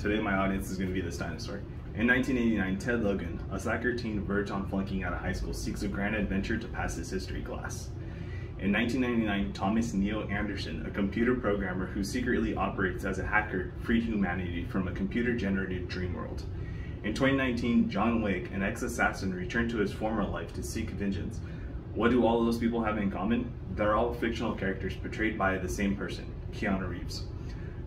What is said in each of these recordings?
Today my audience is going to be this dinosaur. In 1989, Ted Logan, a slacker teen verged on flunking out of high school, seeks a grand adventure to pass his history class. In 1999, Thomas Neo Anderson, a computer programmer who secretly operates as a hacker, freed humanity from a computer-generated dream world. In 2019, John Wick, an ex-assassin, returned to his former life to seek vengeance. What do all of those people have in common? They're all fictional characters portrayed by the same person, Keanu Reeves.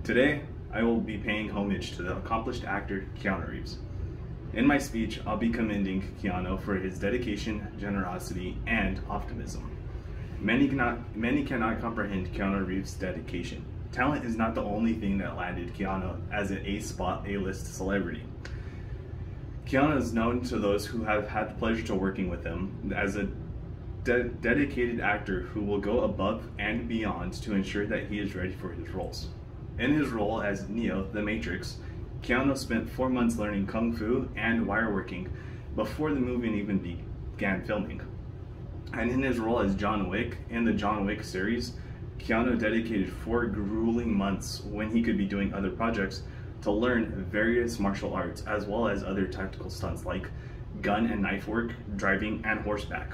Today, I will be paying homage to the accomplished actor Keanu Reeves. In my speech, I'll be commending Keanu for his dedication, generosity, and optimism. Many cannot comprehend Keanu Reeves' dedication. Talent is not the only thing that landed Keanu as an A-list celebrity. Keanu is known to those who have had the pleasure to working with him as a dedicated actor who will go above and beyond to ensure that he is ready for his roles. In his role as Neo, the Matrix, Keanu spent 4 months learning Kung Fu and wire working before the movie even began filming. And in his role as John Wick in the John Wick series, Keanu dedicated 4 grueling months when he could be doing other projects to learn various martial arts as well as other tactical stunts like gun and knife work, driving, and horseback.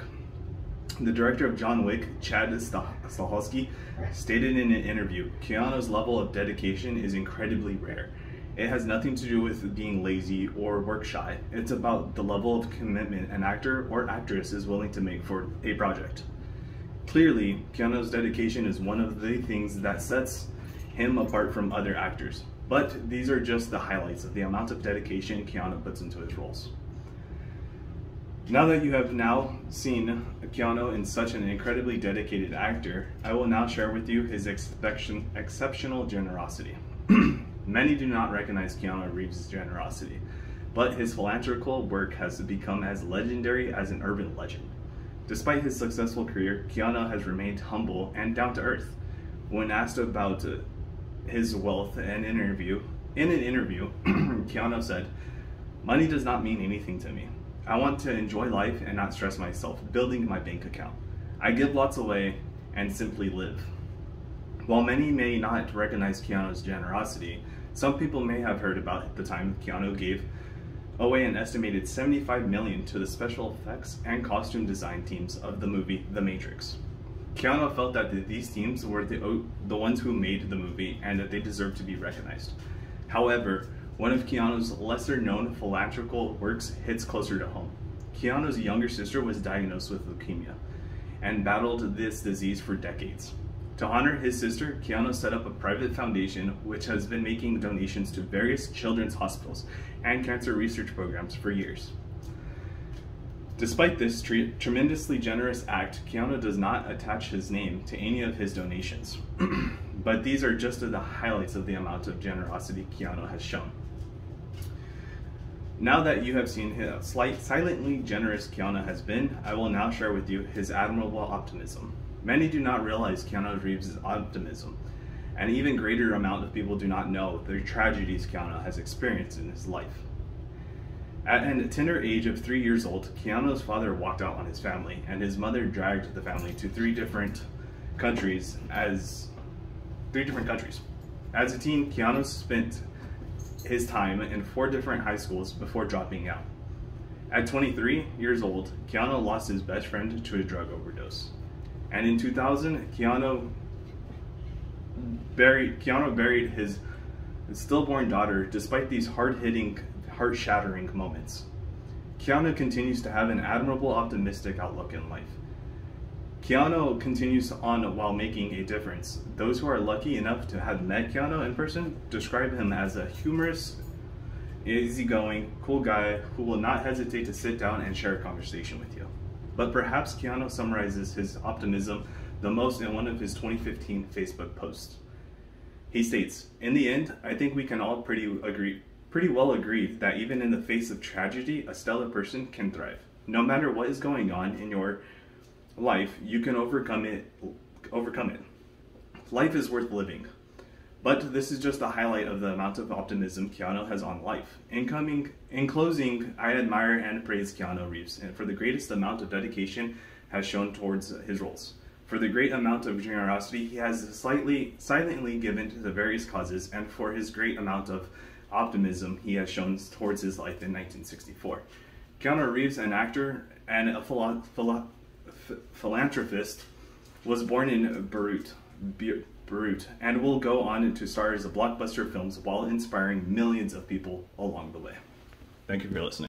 The director of John Wick, Chad Stahelski, stated in an interview, Keanu's level of dedication is incredibly rare. It has nothing to do with being lazy or work shy. It's about the level of commitment an actor or actress is willing to make for a project. Clearly, Keanu's dedication is one of the things that sets him apart from other actors. But these are just the highlights of the amount of dedication Keanu puts into his roles. Now that you have now seen Keanu in such an incredibly dedicated actor, I will now share with you his exceptional generosity. Many do not recognize Keanu Reeves' generosity, but his philanthropical work has become as legendary as an urban legend. Despite his successful career, Keanu has remained humble and down to earth. When asked about his wealth in an interview, Keanu said, "Money does not mean anything to me. I want to enjoy life and not stress myself building my bank account. I give lots away and simply live." While many may not recognize Keanu's generosity, some people may have heard about the time Keanu gave away an estimated $75 million to the special effects and costume design teams of the movie The Matrix. Keanu felt that these teams were the ones who made the movie and that they deserved to be recognized. However, one of Keanu's lesser-known philanthropical works hits closer to home. Keanu's younger sister was diagnosed with leukemia and battled this disease for decades. To honor his sister, Keanu set up a private foundation which has been making donations to various children's hospitals and cancer research programs for years. Despite this tremendously generous act, Keanu does not attach his name to any of his donations. But these are just the highlights of the amount of generosity Keanu has shown. Now that you have seen how silently generous Keanu has been, I will now share with you his admirable optimism. Many do not realize Keanu Reeves' optimism. An even greater amount of people do not know the tragedies Keanu has experienced in his life. At a tender age of 3 years old, Keanu's father walked out on his family, and his mother dragged the family to 3 different countries. As a teen, Keanu spent his time in 4 different high schools before dropping out. At 23 years old, Keanu lost his best friend to a drug overdose. And in 2000, Keanu buried his stillborn daughter despite these hard-hitting, heart-shattering moments. Keanu continues to have an admirable, optimistic outlook in life. Keanu continues on while making a difference. Those who are lucky enough to have met Keanu in person describe him as a humorous, easygoing, cool guy who will not hesitate to sit down and share a conversation with you. But perhaps Keanu summarizes his optimism the most in one of his 2015 Facebook posts. He states, "In the end, I think we can all pretty well agree that even in the face of tragedy, a stellar person can thrive. No matter what is going on in your life, you can overcome it. Life is worth living." But this is just a highlight of the amount of optimism Keanu has on life. In closing, I admire and praise Keanu Reeves and for the greatest amount of dedication has shown towards his roles. For the great amount of generosity he has silently given to the various causes, and for his great amount of optimism he has shown towards his life in 1964. Keanu Reeves, an actor and a philanthropist, was born in Beirut, and will go on to star as blockbuster films while inspiring millions of people along the way. Thank you for listening.